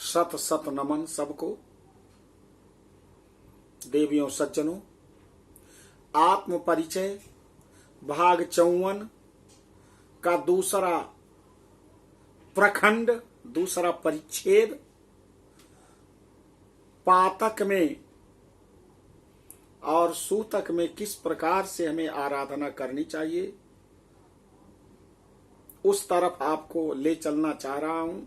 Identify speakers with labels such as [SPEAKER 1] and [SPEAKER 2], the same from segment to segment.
[SPEAKER 1] शत शत नमन सबको। देवियों सज्जनों, आत्म परिचय भाग 54 का दूसरा प्रखंड, दूसरा परिच्छेद, पातक में और सूतक में किस प्रकार से हमें आराधना करनी चाहिए, उस तरफ आपको ले चलना चाह रहा हूं।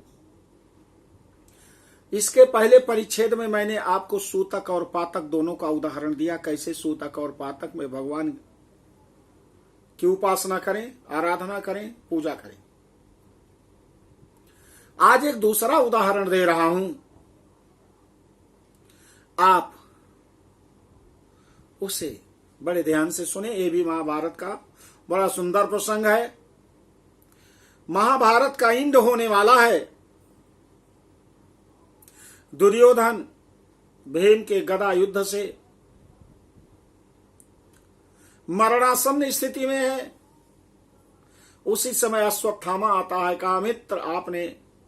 [SPEAKER 1] इसके पहले परिच्छेद में मैंने आपको सूतक और पातक दोनों का उदाहरण दिया, कैसे सूतक और पातक में भगवान की उपासना करें, आराधना करें, पूजा करें। आज एक दूसरा उदाहरण दे रहा हूं, आप उसे बड़े ध्यान से सुने। ये भी महाभारत का बड़ा सुंदर प्रसंग है। महाभारत का इंड होने वाला है। दुर्योधन भीम के गदा युद्ध से मरणासन्न स्थिति में है। उसी समय अश्वत्थामा आता है, कहा मित्र आपने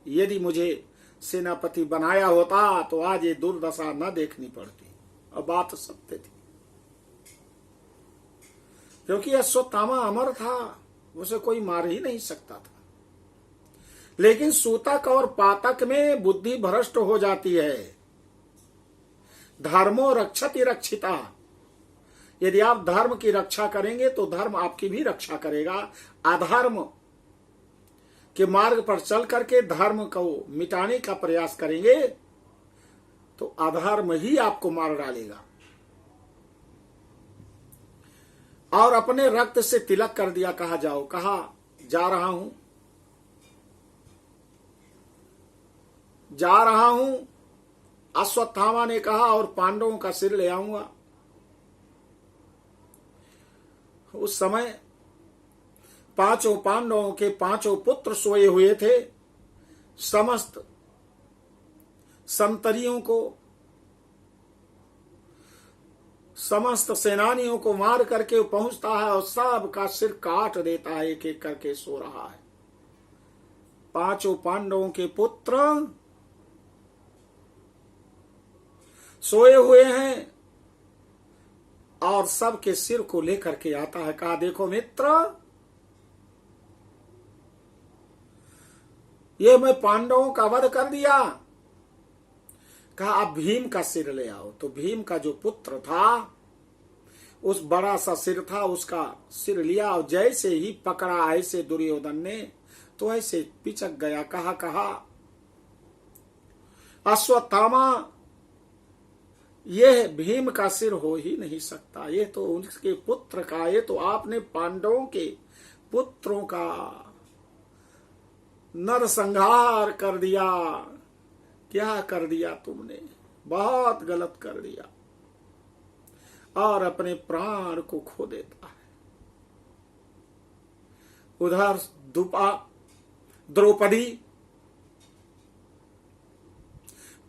[SPEAKER 1] यदि मुझे सेनापति बनाया होता तो आज ये दुर्दशा न देखनी पड़ती। और बात सत्य थी, क्योंकि अश्वत्थामा अमर था, उसे कोई मार ही नहीं सकता था। लेकिन सूतक और पातक में बुद्धि भ्रष्ट हो जाती है। धर्मो रक्षति रक्षिता। यदि आप धर्म की रक्षा करेंगे तो धर्म आपकी भी रक्षा करेगा। अधर्म के मार्ग पर चल करके धर्म को मिटाने का प्रयास करेंगे तो अधर्म ही आपको मार डालेगा। और अपने रक्त से तिलक कर दिया, कहा जाओ, कहा जा रहा हूं, जा रहा हूं। अश्वत्थामा ने कहा और पांडवों का सिर ले आऊंगा। उस समय पांचों पांडवों के पांचों पुत्र सोए हुए थे। समस्त संतरियों को, समस्त सेनानियों को मार करके पहुंचता है और सब का सिर काट देता है। एक एक करके सो रहा है। पांचों पांडवों के पुत्र सोए हुए हैं और सबके सिर को लेकर के आता है। कहा देखो मित्र, ये मैं पांडवों का वध कर दिया। कहा अब भीम का सिर ले आओ। तो भीम का जो पुत्र था, उस बड़ा सा सिर था, उसका सिर लिया और जैसे ही पकड़ा ऐसे दुर्योधन ने, तो ऐसे पिचक गया। कहा अश्वत्थामा, यह भीम का सिर हो ही नहीं सकता, ये तो उनके पुत्र का, ये तो आपने पांडवों के पुत्रों का नरसंहार कर दिया। क्या कर दिया तुमने, बहुत गलत कर दिया। और अपने प्राण को खो देता है। उधर द्रौपदी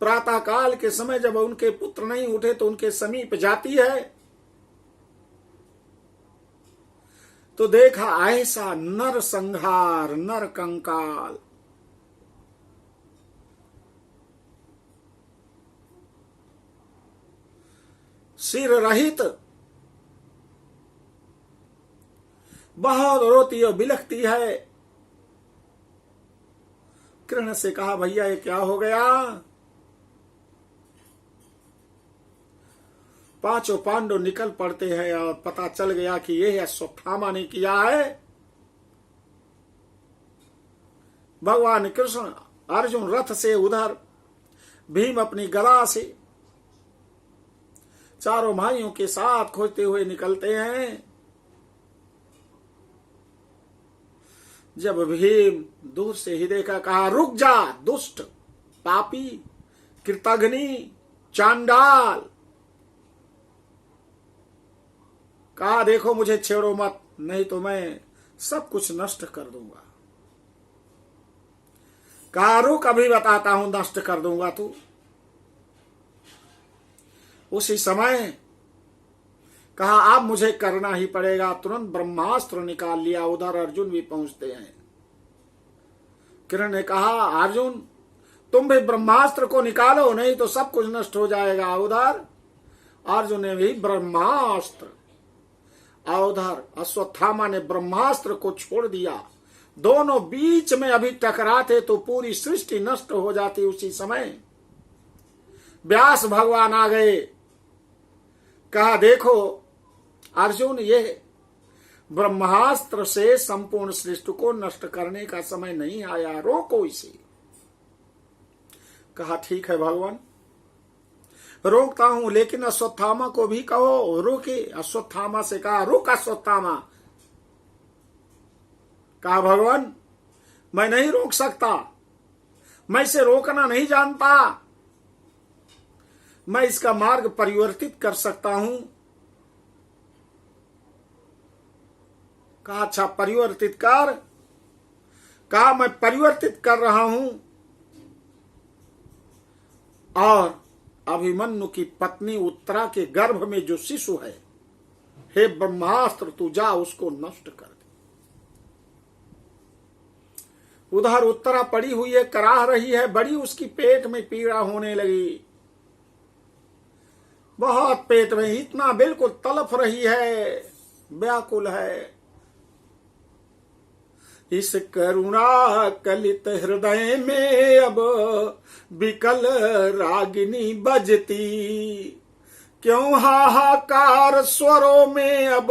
[SPEAKER 1] प्रातः काल के समय जब उनके पुत्र नहीं उठे तो उनके समीप जाती है, तो देखा ऐसा नर संहार, नर कंकाल। सिर रहित, बहुत रोती और बिलखती है। कृष्ण से कहा भैया ये क्या हो गया। पांचों पांडव निकल पड़ते हैं और पता चल गया कि यह अश्वत्थामा ने किया है। भगवान कृष्ण अर्जुन रथ से, उधर भीम अपनी गदा से, चारों भाइयों के साथ खोजते हुए निकलते हैं। जब भीम दूर से ही देखा, कहा रुक जा दुष्ट, पापी, कृतघ्नी, चांडाल। कहा देखो मुझे छेड़ो मत, नहीं तो मैं सब कुछ नष्ट कर दूंगा। कहा रुक अभी बताता हूं, नष्ट कर दूंगा तू। उसी समय कहा अब मुझे करना ही पड़ेगा। तुरंत ब्रह्मास्त्र निकाल लिया। उधर अर्जुन भी पहुंचते हैं। किरण ने कहा अर्जुन तुम भी ब्रह्मास्त्र को निकालो, नहीं तो सब कुछ नष्ट हो जाएगा। उधर अर्जुन ने भी ब्रह्मास्त्र, उधर अश्वत्थामा ने ब्रह्मास्त्र को छोड़ दिया। दोनों बीच में अभी टकराते तो पूरी सृष्टि नष्ट हो जाती। उसी समय व्यास भगवान आ गए, कहा देखो अर्जुन, ये ब्रह्मास्त्र से संपूर्ण सृष्टि को नष्ट करने का समय नहीं आया, रोको इसे। कहा ठीक है भगवान, रोकता हूं, लेकिन अश्वत्थामा को भी कहो रोके। अश्वत्थामा से कहा रुक अश्वत्थामा। कहा भगवान मैं नहीं रोक सकता, मैं इसे रोकना नहीं जानता, मैं इसका मार्ग परिवर्तित कर सकता हूं। कहा अच्छा परिवर्तित कर। कहा मैं परिवर्तित कर रहा हूं। और अभिमन्यु की पत्नी उत्तरा के गर्भ में जो शिशु है, हे ब्रह्मास्त्र तू जा उसको नष्ट कर दे। उधर उत्तरा पड़ी हुई है, कराह रही है, बड़ी उसकी पेट में पीड़ा होने लगी, बहुत पेट में, इतना बिल्कुल तड़प रही है, व्याकुल है। इस करुणा कलित हृदय में अब विकल रागिनी बजती, क्यों हाहाकार स्वरों में अब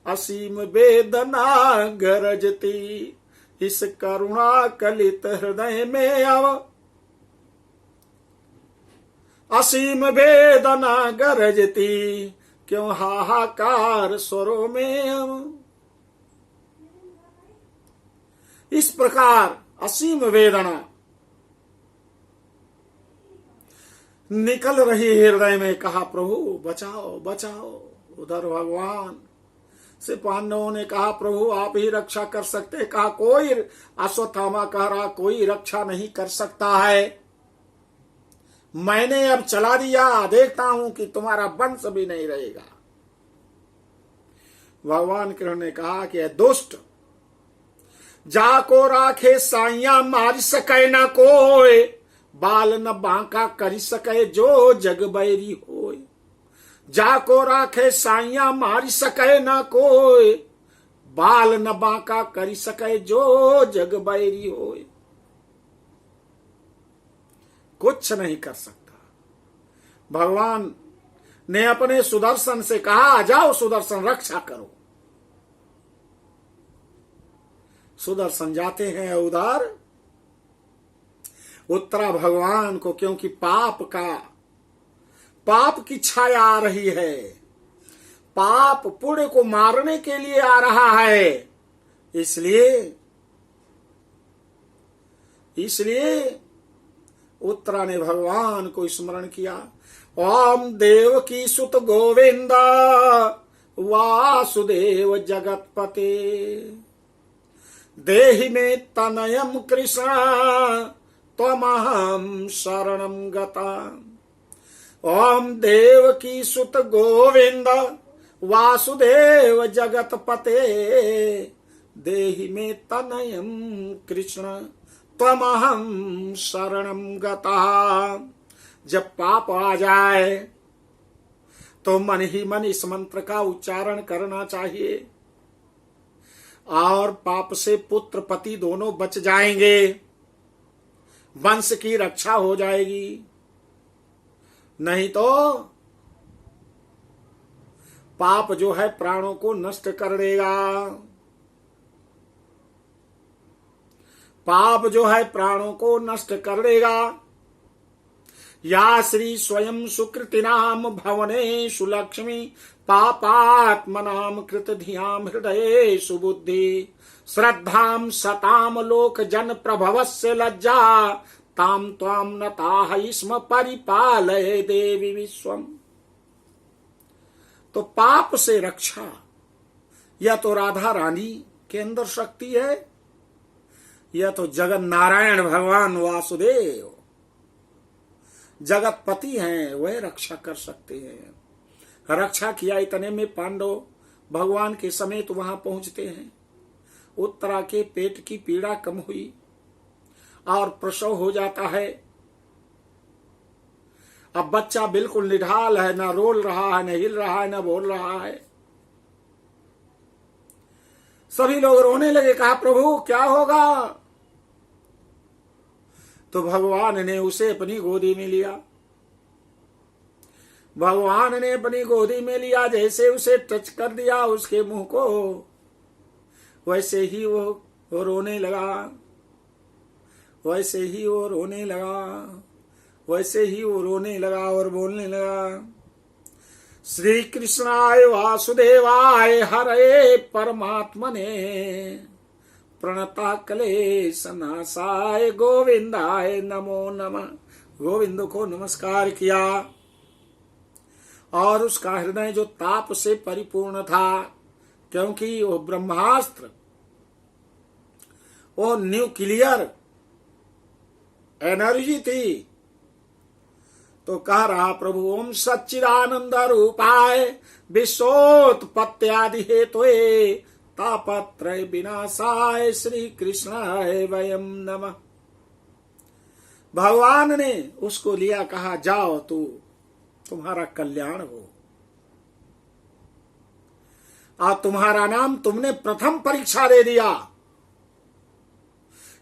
[SPEAKER 1] असीम वेदना गरजती। इस करुणा कलित हृदय में अब असीम वेदना गरजती, क्यों हाहाकार स्वरों में अब। इस प्रकार असीम वेदना निकल रही हृदय में। कहा प्रभु बचाओ बचाओ। उधर भगवान से पांडवों ने कहा प्रभु आप ही रक्षा कर सकते। कहा कोई, अश्वत्थामा कह रहा कोई रक्षा नहीं कर सकता है, मैंने अब चला दिया, देखता हूं कि तुम्हारा वंश भी नहीं रहेगा। भगवान कृष्ण ने कहा कि दुष्ट, जाको राखे साइया मार सके न कोई, बाल न बांका करी सके जो जग बैरी होय। जाको राखे साइया मार सके न कोई, बाल न बांका करी सके जो जग बैरी होय। कुछ नहीं कर सकता। भगवान ने अपने सुदर्शन से कहा जाओ सुदर्शन रक्षा करो। सुदर्शन जाते हैं उधर। उत्तरा भगवान को, क्योंकि पाप की छाया आ रही है, पाप पुण्य को मारने के लिए आ रहा है, इसलिए उत्तरा ने भगवान को स्मरण किया। ओम देव की सुत गोविंद वासुदेव जगतपते, देहि में तनयम कृष्ण त्वमहं शरणं गता। ओम देव की सुत गोविंद वासुदेव जगतपते, देहि में तनयम कृष्ण त्वमहं शरणं गता। जब पाप आ जाए तो मन ही मन इस मंत्र का उच्चारण करना चाहिए, और पाप से पुत्र पति दोनों बच जाएंगे, वंश की रक्षा हो जाएगी। नहीं तो पाप जो है प्राणों को नष्ट कर देगा। पाप जो है प्राणों को नष्ट कर देगा। या श्री स्वयं सुकृतिनाम भवनेषु लक्ष्मी, पापात्मनाम कृत धियाम हृदये सुबुद्धि, श्रद्धाम सताम लोक जन प्रभवस्य लज्जा, ताम त्वाम नताः स्म परिपालय देवी विश्वम। तो पाप से रक्षा या तो राधा रानी के अंदर शक्ति है, या तो जगत नारायण भगवान वासुदेव जगतपति हैं, वह रक्षा कर सकते हैं। रक्षा किया इतने में पांडव भगवान के समेत वहां पहुंचते हैं। उत्तरा के पेट की पीड़ा कम हुई और प्रसव हो जाता है। अब बच्चा बिल्कुल निढाल है, न रोल रहा है, न हिल रहा है, न बोल रहा है। सभी लोग रोने लगे। कहा प्रभु क्या होगा? तो भगवान ने उसे अपनी गोदी में लिया। भगवान ने अपनी गोदी में लिया, जैसे उसे टच कर दिया उसके मुंह को, वैसे ही वो रोने लगा, वैसे ही वो रोने लगा, वैसे ही वो रोने लगा और बोलने लगा, श्री कृष्णाय वासुदेवाय हरे परमात्मने प्रणता क्लेश नाशाय गोविंदाय नमो नमः। गोविंद को नमस्कार किया और उसका हृदय जो ताप से परिपूर्ण था, क्योंकि वो ब्रह्मास्त्र, वो न्यूक्लियर एनर्जी थी, तो कह रहा प्रभु ओम सच्चिदानंद रूपाय विश्वोत्पत्त्यादि हेतुये तापत्रय विनाशाय श्री कृष्णाय वयम नमः। भगवान ने उसको लिया, कहा जाओ तू, तुम्हारा कल्याण हो, और तुम्हारा नाम तुमने प्रथम परीक्षा दे दिया,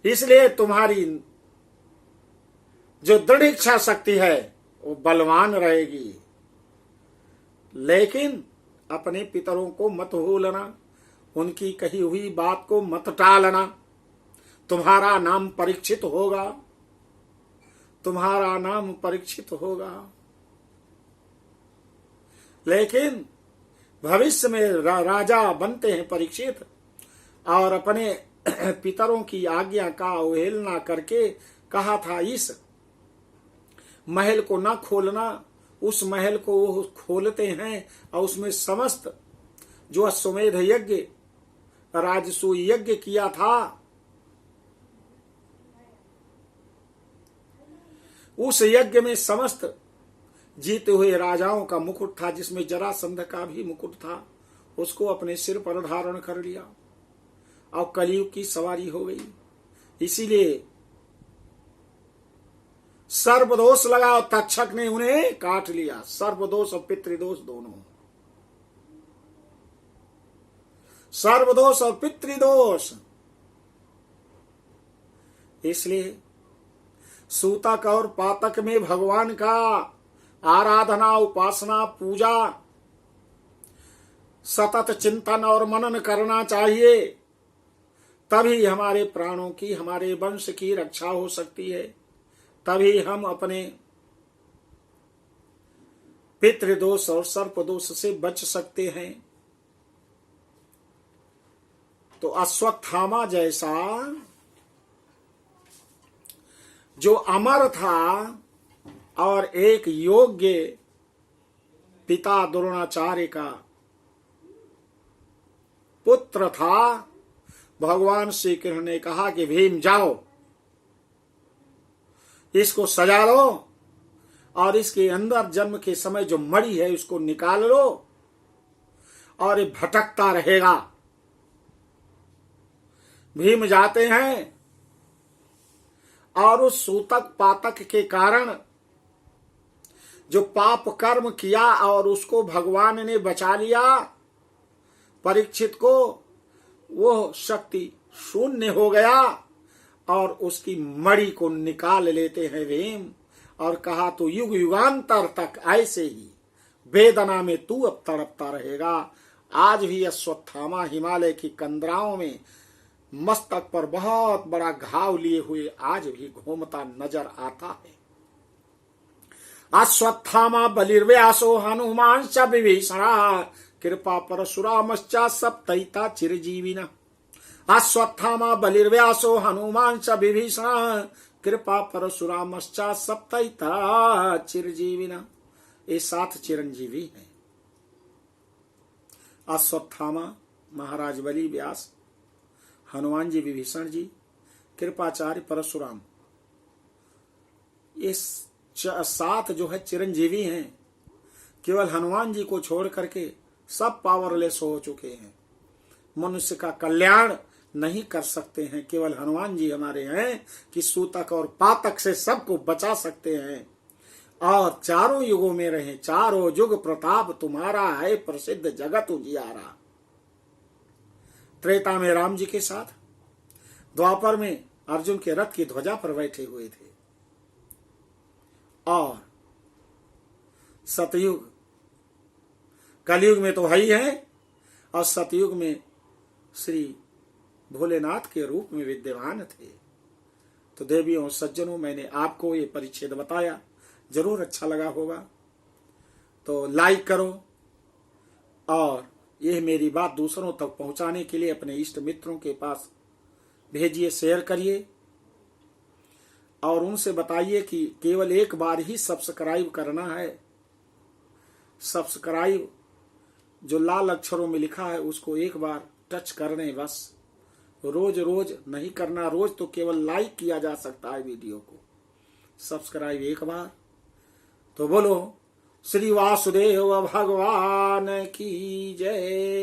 [SPEAKER 1] इसलिए तुम्हारी जो दृढ़ इच्छा शक्ति है वो बलवान रहेगी। लेकिन अपने पितरों को मत भूलना, उनकी कही हुई बात को मत टालना। तुम्हारा नाम परीक्षित होगा, तुम्हारा नाम परीक्षित होगा। लेकिन भविष्य में राजा बनते हैं परीक्षित, और अपने पितरों की आज्ञा का अवहेलना करके कहा था इस महल को न खोलना। उस महल को वो खोलते हैं और उसमें समस्त जो अश्वमेध यज्ञ राजसूय यज्ञ किया था, उस यज्ञ में समस्त जीते हुए राजाओं का मुकुट था, जिसमें जरासंध का भी मुकुट था, उसको अपने सिर पर धारण कर लिया और कलयुग की सवारी हो गई। इसीलिए सर्वदोष लगा और तक्षक ने उन्हें काट लिया। सर्वदोष और पितृदोष दोनों, सर्वदोष और पितृदोष। इसलिए सूतक और पातक में भगवान का आराधना, उपासना, पूजा, सतत चिंतन और मनन करना चाहिए। तभी हमारे प्राणों की, हमारे वंश की रक्षा हो सकती है। तभी हम अपने पितृदोष और सर्पदोष से बच सकते हैं। तो अश्वत्थामा जैसा जो अमर था और एक योग्य पिता द्रोणाचार्य का पुत्र था, भगवान श्री कृष्ण ने कहा कि भीम जाओ, इसको सजा लो और इसके अंदर जन्म के समय जो मणि है उसको निकाल लो, और ये भटकता रहेगा। भीम जाते हैं और उस सूतक पातक के कारण जो पाप कर्म किया और उसको भगवान ने बचा लिया, परीक्षित को, वो शक्ति शून्य हो गया और उसकी मणि को निकाल लेते हैं भीम, और कहा तो युग युगांतर तक ऐसे ही वेदना में तू अब तड़पता रहेगा। आज भी अश्वत्थामा हिमालय की कंदराओं में मस्तक पर बहुत बड़ा घाव लिए हुए आज भी घूमता नजर आता है। अश्वत्थामा बलिर्व्यासो हनुमान च विभीषणा कृपा परशुरामश्च सप्तैता चिरजीविना। अश्वत्थामा बलिर्व्यासो हनुमान च विभीषण कृपा परशुरामश्च सप्तैता चिरजीविना। ये 7 चिरंजीवी हैं। अश्वत्थामा महाराज बलि व्यास, हनुमान जी विभीषण जी, कृपाचार्य परशुराम, ये 7 जो है चिरंजीवी हैं। केवल हनुमान जी को छोड़ करके सब पावरलेस हो चुके हैं। मनुष्य का कल्याण नहीं कर सकते हैं। केवल हनुमान जी हमारे हैं कि सूतक और पातक से सबको बचा सकते हैं और चारों युगों में रहे। चारों युग प्रताप तुम्हारा है, प्रसिद्ध जगत उजियारा। त्रेता में राम जी के साथ, द्वापर में अर्जुन के रथ की ध्वजा पर बैठे हुए थे, और सतयुग, कलयुग में तो वही है, और सतयुग में श्री भोलेनाथ के रूप में विद्यमान थे। तो देवियों सज्जनों, मैंने आपको ये परिच्छेद बताया, जरूर अच्छा लगा होगा तो लाइक करो, और यह मेरी बात दूसरों तक पहुंचाने के लिए अपने इष्ट मित्रों के पास भेजिए, शेयर करिए, और उनसे बताइए कि केवल एक बार ही सब्सक्राइब करना है। सब्सक्राइब जो लाल अक्षरों में लिखा है उसको एक बार टच करने, बस रोज रोज नहीं करना। रोज तो केवल लाइक किया जा सकता है वीडियो को, सब्सक्राइब एक बार। तो बोलो श्री वासुदेव भगवान की जय।